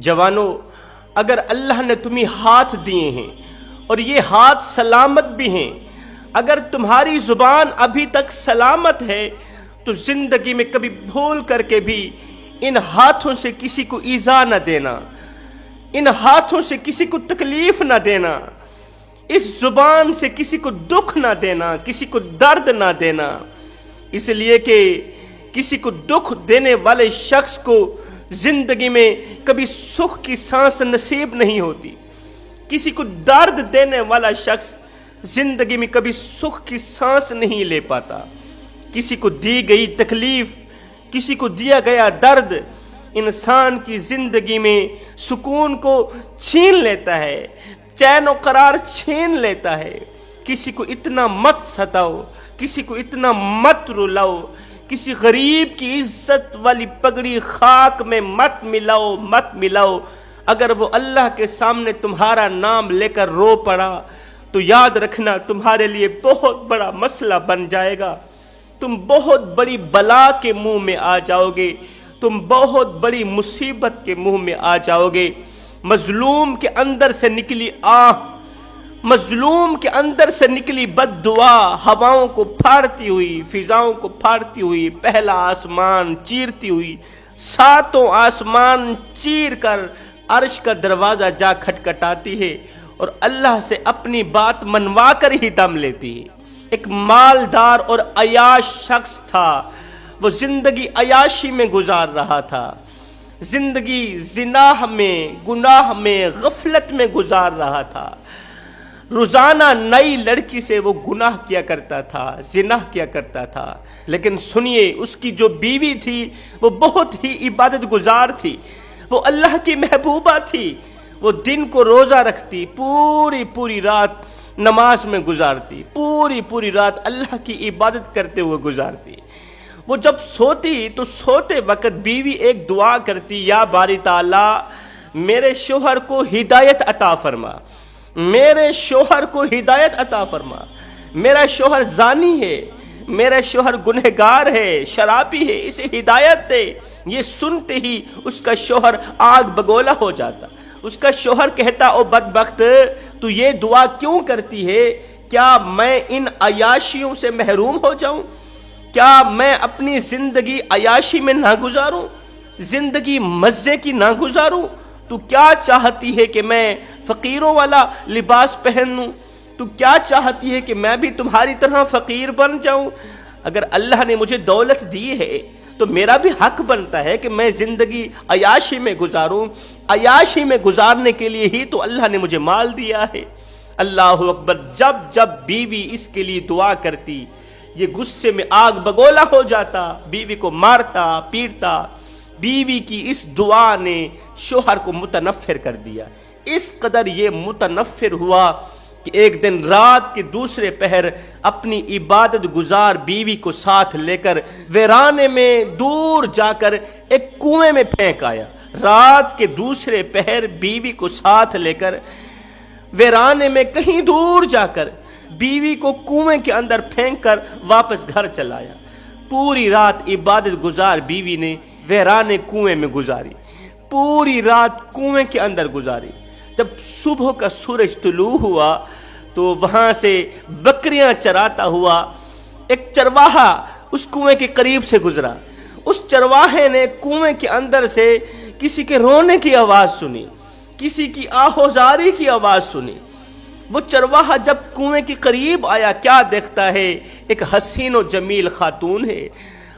جوانوں، اگر اللہ نے تمہیں ہاتھ دیے ہیں اور یہ ہاتھ سلامت بھی ہیں، اگر تمہاری زبان ابھی تک سلامت ہے تو زندگی میں کبھی بھول کر کے بھی ان ہاتھوں سے کسی کو ایذا نہ دینا، ان ہاتھوں سے کسی کو تکلیف نہ دینا، اس زبان سے کسی کو دکھ نہ دینا، کسی کو درد نہ دینا، اس لیے کہ کسی کو دکھ دینے والے شخص کو زندگی میں کبھی سکھ کی سانس نصیب نہیں ہوتی، کسی کو درد دینے والا شخص زندگی میں کبھی سکھ کی سانس نہیں لے پاتا، کسی کو دی گئی تکلیف، کسی کو دیا گیا درد انسان کی زندگی میں سکون کو چھین لیتا ہے، چین و قرار چھین لیتا ہے۔ کسی کو اتنا مت ستاؤ، کسی کو اتنا مت رلاؤ، کسی غریب کی عزت والی پگڑی خاک میں مت ملاؤ۔ اگر وہ اللہ کے سامنے تمہارا نام لے کر رو پڑا تو یاد رکھنا تمہارے لیے بہت بڑا مسئلہ بن جائے گا، تم بہت بڑی بلا کے منہ میں آ جاؤ گے، تم بہت بڑی مصیبت کے منہ میں آ جاؤ گے۔ مظلوم کے اندر سے نکلی آہ، مظلوم کے اندر سے نکلی بد دعا ہواؤں کو پھاڑتی ہوئی، فضاؤں کو پھاڑتی ہوئی، پہلا آسمان چیرتی ہوئی، ساتوں آسمان چیر کر عرش کا دروازہ جا کھٹکھٹاتی ہے اور اللہ سے اپنی بات منوا کر ہی دم لیتی ہے۔ ایک مالدار اور عیاش شخص تھا، وہ زندگی عیاشی میں گزار رہا تھا، زندگی زنا میں، گناہ میں، غفلت میں گزار رہا تھا۔ روزانہ نئی لڑکی سے وہ گناہ کیا کرتا تھا، زنا کیا کرتا تھا، لیکن سنیے اس کی جو بیوی تھی وہ بہت ہی عبادت گزار تھی، وہ اللہ کی محبوبہ تھی، وہ دن کو روزہ رکھتی، پوری رات نماز میں گزارتی، پوری رات اللہ کی عبادت کرتے ہوئے گزارتی۔ وہ جب سوتی تو سوتے وقت بیوی ایک دعا کرتی، یا باری تعالی میرے شوہر کو ہدایت عطا فرما، میرے شوہر کو ہدایت عطا فرما، میرا شوہر زانی ہے، میرا شوہر گنہگار ہے، شرابی ہے، اسے ہدایت دے۔ یہ سنتے ہی اس کا شوہر آگ بگولا ہو جاتا، اس کا شوہر کہتا، او بدبخت تو یہ دعا کیوں کرتی ہے؟ کیا میں ان عیاشیوں سے محروم ہو جاؤں؟ کیا میں اپنی زندگی عیاشی میں نہ گزاروں، زندگی مزے کی نہ گزاروں؟ تو کیا چاہتی ہے کہ میں فقیروں والا لباس پہن لوں؟ تو کیا چاہتی ہے کہ میں بھی تمہاری طرح فقیر بن جاؤں؟ اگر اللہ نے مجھے دولت دی ہے تو میرا بھی حق بنتا ہے کہ میں زندگی عیاشی میں گزاروں، عیاشی میں گزارنے کے لیے ہی تو اللہ نے مجھے مال دیا ہے۔ اللہ اکبر۔ جب بیوی اس کے لیے دعا کرتی یہ غصے میں آگ بگولا ہو جاتا، بیوی کو مارتا پیٹتا۔ بیوی کی اس دعا نے شوہر کو متنفر کر دیا، اس قدر یہ متنفر ہوا کہ ایک دن رات کے دوسرے پہر اپنی عبادت گزار بیوی کو ساتھ لے کر ویرانے میں دور جا کر ایک کنویں میں پھینک آیا۔ رات کے دوسرے پہر بیوی کو ساتھ لے کر ویرانے میں کہیں دور جا کر بیوی کو کنویں کے اندر پھینک کر واپس گھر چلایا۔ پوری رات عبادت گزار بیوی نے ویرانے کنویں میں گزاری، پوری رات کنویں کے اندر گزاری۔ جب صبح کا سورج طلوع ہوا تو وہاں سے بکریاں چراتا ہوا ایک چرواہا اس کنویں کے قریب سے گزرا۔ اس چرواہے نے کنویں کے اندر سے کسی کے رونے کی آواز سنی، کسی کی آہوزاری کی آواز سنی۔ وہ چرواہا جب کنویں کے قریب آیا کیا دیکھتا ہے؟ ایک حسین و جمیل خاتون ہے،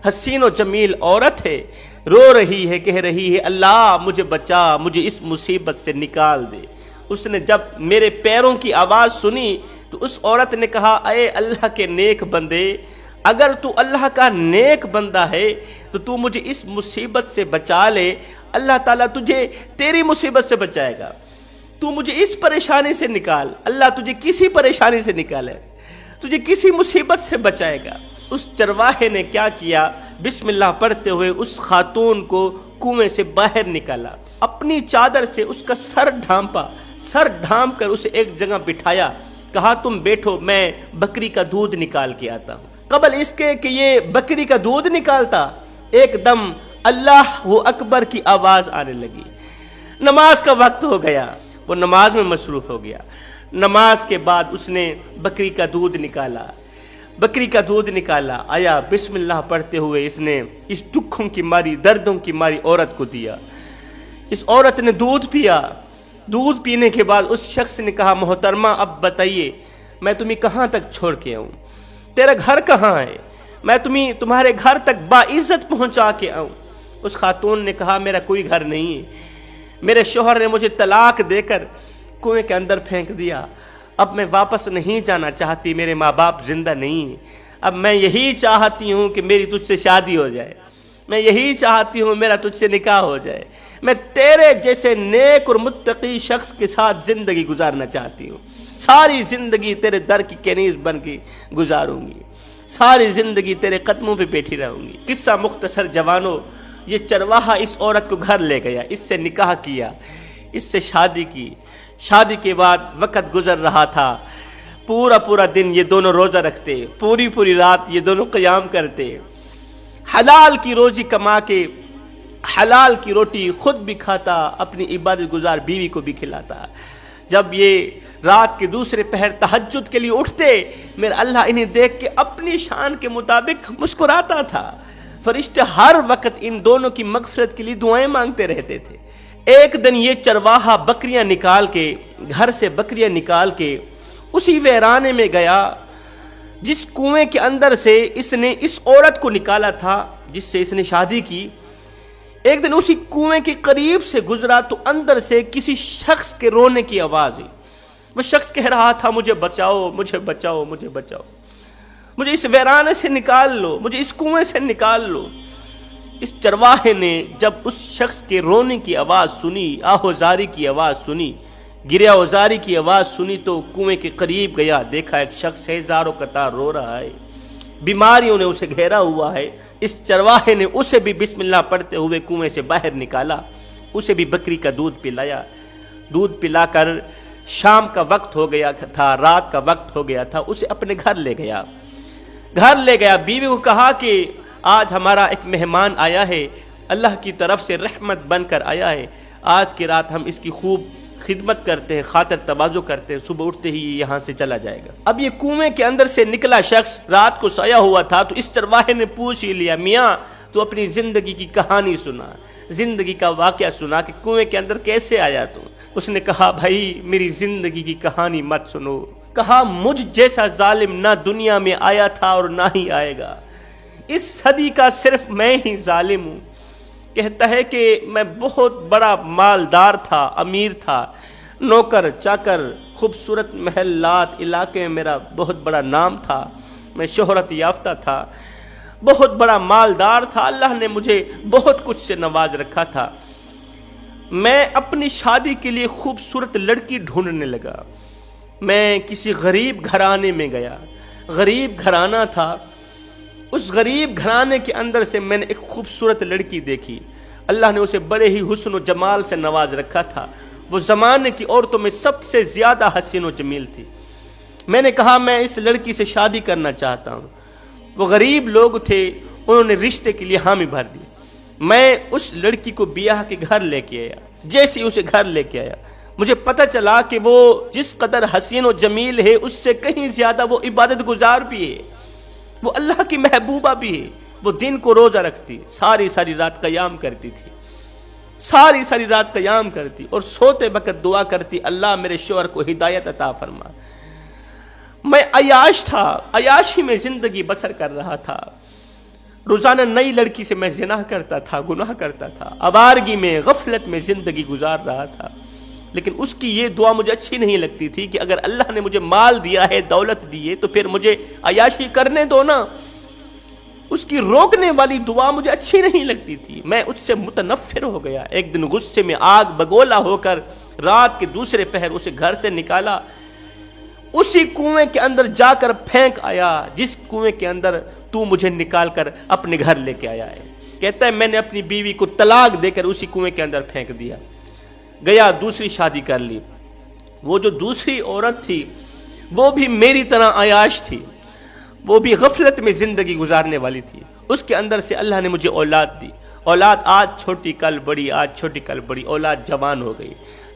حسین و جمیل عورت ہے، رو رہی ہے، کہہ رہی ہے اللہ مجھے بچا، مجھے اس مصیبت سے نکال دے۔ اس نے جب میرے پیروں کی آواز سنی تو اس عورت نے کہا اے اللہ کے نیک بندے، اگر تو اللہ کا نیک بندہ ہے تو تو مجھے اس مصیبت سے بچا لے، اللہ تعالیٰ تجھے تیری مصیبت سے بچائے گا، تو مجھے اس پریشانی سے نکال، اللہ تجھے کسی پریشانی سے نکالے، تجھے کسی مصیبت سے بچائے گا۔ اس چرواہے نے کیا کیا؟ بسم اللہ پڑھتے ہوئے اس خاتون کو کنویں سے باہر نکالا، اپنی چادر سے اس کا سر ڈھانپا، سر ڈھانپ کر اسے ایک جگہ بٹھایا، کہا تم بیٹھو میں بکری کا دودھ نکال کے آتا ہوں۔ قبل اس کے کہ یہ بکری کا دودھ نکالتا ایک دم اللہ اکبر کی آواز آنے لگی، نماز کا وقت ہو گیا، وہ نماز میں مصروف ہو گیا۔ نماز کے بعد اس نے بکری کا دودھ نکالا، بکری کا دودھ نکالا، آیا بسم اللہ پڑھتے ہوئے اس نے اس دکھوں کی ماری، دردوں کی ماری عورت کو دیا۔ اس عورت نے دودھ پیا۔ دودھ پینے کے بعد اس شخص نے کہا محترمہ اب بتائیے میں تمہیں کہاں تک چھوڑ کے آؤں، تیرا گھر کہاں ہے، میں تمہارے گھر تک باعزت پہنچا کے آؤں۔ اس خاتون نے کہا میرا کوئی گھر نہیں ہے، میرے شوہر نے مجھے طلاق دے کر کنویں کے اندر پھینک دیا، اب میں واپس نہیں جانا چاہتی، میرے ماں باپ زندہ نہیں ہیں، اب میں یہی چاہتی ہوں کہ میری تجھ سے شادی ہو جائے، میں یہی چاہتی ہوں میرا تجھ سے نکاح ہو جائے، میں تیرے جیسے نیک اور متقی شخص کے ساتھ زندگی گزارنا چاہتی ہوں، ساری زندگی تیرے در کی کنیز بن کے گزاروں گی، ساری زندگی تیرے قدموں پہ بیٹھی رہوں گی۔ قصہ مختصر جوانوں، یہ چرواہا اس عورت کو گھر لے گیا، اس سے نکاح کیا، اس سے شادی کی۔ شادی کے بعد وقت گزر رہا تھا، پورا دن یہ دونوں روزہ رکھتے، پوری رات یہ دونوں قیام کرتے، حلال کی روزی کما کے حلال کی روٹی خود بھی کھاتا، اپنی عبادت گزار بیوی کو بھی کھلاتا۔ جب یہ رات کے دوسرے پہر تہجد کے لیے اٹھتے، میرا اللہ انہیں دیکھ کے اپنی شان کے مطابق مسکراتا تھا۔ فرشتے ہر وقت ان دونوں کی مغفرت کے لیے دعائیں مانگتے رہتے تھے۔ ایک دن یہ چرواہا بکریاں نکال کے، گھر سے بکریاں نکال کے اسی ویرانے میں گیا جس کنویں کے اندر سے اس نے اس عورت کو نکالا تھا جس سے اس نے شادی کی۔ ایک دن اسی کنویں کے قریب سے گزرا تو اندر سے کسی شخص کے رونے کی آواز ہوئی۔ وہ شخص کہہ رہا تھا مجھے بچاؤ، مجھے بچاؤ، مجھے بچاؤ، مجھے اس ویرانے سے نکال لو، مجھے اس کنویں سے نکال لو۔ اس چرواہے نے جب اس شخص کے رونے کی آواز سنی، آہوزاری کی آواز سنی، گریہ وزاری کی آواز سنی تو کنویں کے قریب گیا، دیکھا ایک شخص ہے زار و قطار رو رہا ہے، بیماریوں نے اسے گھیرا ہوا ہے۔ اس چرواہے نے اسے بھی بسم اللہ پڑھتے ہوئے کنویں سے باہر نکالا، اسے بھی بکری کا دودھ پلایا۔ دودھ پلا کر شام کا وقت ہو گیا تھا، رات کا وقت ہو گیا تھا، اسے اپنے گھر لے گیا۔ بیوی کو کہا کہ آج ہمارا ایک مہمان آیا ہے، اللہ کی طرف سے رحمت بن کر آیا ہے، آج کی رات ہم اس کی خوب خدمت کرتے ہیں، خاطر تواضع کرتے ہیں، صبح اٹھتے ہی یہاں سے چلا جائے گا۔ اب یہ کنویں کے اندر سے نکلا شخص رات کو سویا ہوا تھا تو اس چرواہے نے پوچھ ہی لیا میاں تو اپنی زندگی کی کہانی سنا، زندگی کا واقعہ سنا کہ کنویں کے اندر کیسے آیا تو۔ اس نے کہا بھائی میری زندگی کی کہانی مت سنو، کہا مجھ جیسا ظالم نہ دنیا میں آیا تھا اور نہ ہی آئے گا، اس صدی کا صرف میں ہی ظالم ہوں۔ کہتا ہے کہ میں بہت بڑا مالدار تھا، امیر تھا، نوکر چاکر، خوبصورت محلات علاقے میں میرا بہت بڑا نام تھا، میں شہرت یافتہ تھا، بہت بڑا مالدار تھا، اللہ نے مجھے بہت کچھ سے نواز رکھا تھا۔ میں اپنی شادی کے لیے خوبصورت لڑکی ڈھونڈنے لگا، میں کسی غریب گھرانے میں گیا، غریب گھرانہ تھا، اس غریب گھرانے کے اندر سے میں نے ایک خوبصورت لڑکی دیکھی، اللہ نے اسے بڑے ہی حسن و جمال سے نواز رکھا تھا، وہ زمانے کی عورتوں میں سب سے زیادہ حسین و جمیل تھی۔ میں نے کہا میں اس لڑکی سے شادی کرنا چاہتا ہوں۔ وہ غریب لوگ تھے، انہوں نے رشتے کے لیے حامی بھر دی۔ میں اس لڑکی کو بیاہ کے گھر لے کے آیا، جیسے اسے گھر لے کے آیا مجھے پتہ چلا کہ وہ جس قدر حسین و جمیل ہے اس سے کہیں زیادہ وہ عبادت گزار بھی ہے، وہ اللہ کی محبوبہ بھی ہے، وہ دن کو روزہ رکھتی، ساری رات قیام کرتی تھی، ساری رات قیام کرتی اور سوتے وقت دعا کرتی اللہ میرے شوہر کو ہدایت عطا فرما۔ میں عیاش تھا، عیاشی میں زندگی بسر کر رہا تھا، روزانہ نئی لڑکی سے میں زنا کرتا تھا، گناہ کرتا تھا، آوارگی میں غفلت میں زندگی گزار رہا تھا، لیکن اس کی یہ دعا مجھے اچھی نہیں لگتی تھی کہ اگر اللہ نے مجھے مال دیا ہے، دولت دی ہے تو پھر مجھے عیاشی کرنے دو نا۔ اس کی روکنے والی دعا مجھے اچھی نہیں لگتی تھی، میں اس سے متنفر ہو گیا۔ ایک دن غصے میں آگ بگولا ہو کر رات کے دوسرے پہر اسے گھر سے نکالا، اسی کنویں کے اندر جا کر پھینک آیا جس کنویں کے اندر تو مجھے نکال کر اپنے گھر لے کے آیا ہے۔ کہتا ہے میں نے اپنی بیوی کو طلاق دے کر اسی کنویں کے اندر پھینک دیا، گیا دوسری شادی کر لی۔ وہ جو دوسری عورت تھی وہ بھی میری طرح عیاش تھی، وہ بھی غفلت میں زندگی گزارنے والی تھی، اس کے اندر سے اللہ نے مجھے اولاد دی، اولاد آج چھوٹی کل بڑی، آج چھوٹی کل بڑی، اولاد جوان ہو گئی۔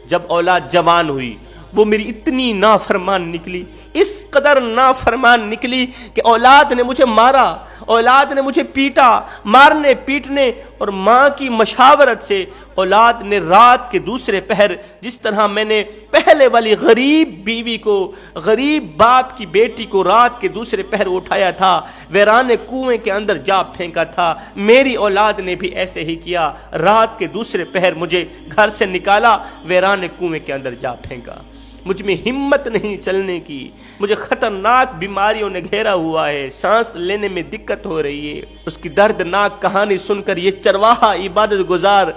جب اولاد جوان ہوئی وہ میری اتنی نافرمان نکلی، اس قدر نافرمان نکلی کہ اولاد نے مجھے مارا، اولاد نے مجھے پیٹا، مارنے پیٹنے اور ماں کی مشاورت سے اولاد نے رات کے دوسرے پہر، جس طرح میں نے پہلے والی غریب بیوی کو، غریب باپ کی بیٹی کو رات کے دوسرے پہر اٹھایا تھا، ویرانے کنویں کے اندر جا پھینکا تھا، میری اولاد نے بھی ایسے ہی کیا، رات کے دوسرے پہر مجھے گھر سے نکالا، ویرانے کنویں کے اندر جا پھینکا۔ مجھ میں ہمت نہیں چلنے کی، مجھے خطرناک بیماریوں نے گھیرا ہوا ہے، سانس لینے میں دقت ہو رہی ہے۔ اس کی دردناک کہانی سن کر یہ چرواہا عبادت گزار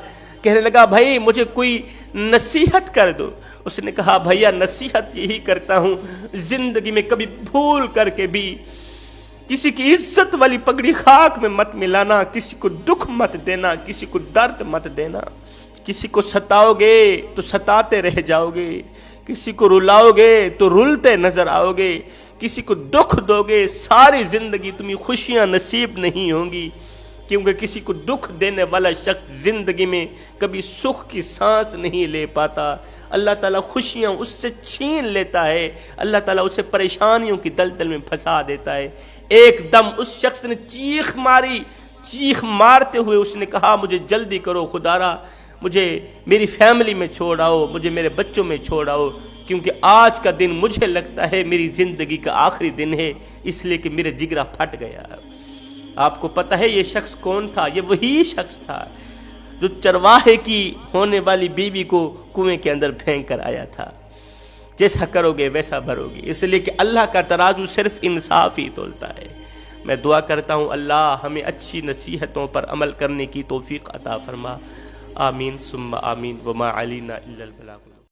کہنے لگا بھائی مجھے کوئی نصیحت کر دو۔ اس نے کہا بھیا نصیحت یہی کرتا ہوں، زندگی میں کبھی بھول کر کے بھی کسی کی عزت والی پگڑی خاک میں مت ملانا، کسی کو دکھ مت دینا، کسی کو درد مت دینا۔ کسی کو ستاؤ گے تو ستاتے رہ جاؤ گے، کسی کو رلاؤ گے تو رلتے نظر آؤ گے، کسی کو دکھ دو گے ساری زندگی تمہیں خوشیاں نصیب نہیں ہوں گی، کیونکہ کسی کو دکھ دینے والا شخص زندگی میں کبھی سکھ کی سانس نہیں لے پاتا۔ اللہ تعالیٰ خوشیاں اس سے چھین لیتا ہے، اللہ تعالیٰ اسے پریشانیوں کی دلدل میں پھنسا دیتا ہے۔ ایک دم اس شخص نے چیخ ماری، چیخ مارتے ہوئے اس نے کہا مجھے جلدی کرو خدارا، مجھے میری فیملی میں چھوڑ آؤ، مجھے میرے بچوں میں چھوڑ آؤ، کیونکہ آج کا دن مجھے لگتا ہے میری زندگی کا آخری دن ہے، اس لیے کہ میرے جگرا پھٹ گیا۔ آپ کو پتہ ہے یہ شخص کون تھا؟ یہ وہی شخص تھا جو چرواہے کی ہونے والی بیوی کو کنویں کے اندر پھینک کر آیا تھا۔ جیسا کرو گے ویسا بھرو گے، اس لیے کہ اللہ کا ترازو صرف انصاف ہی تولتا ہے۔ میں دعا کرتا ہوں اللہ ہمیں اچھی نصیحتوں پر عمل کرنے کی توفیق عطا فرما، آمین ثم آمین، وما علینا الا البلاغ۔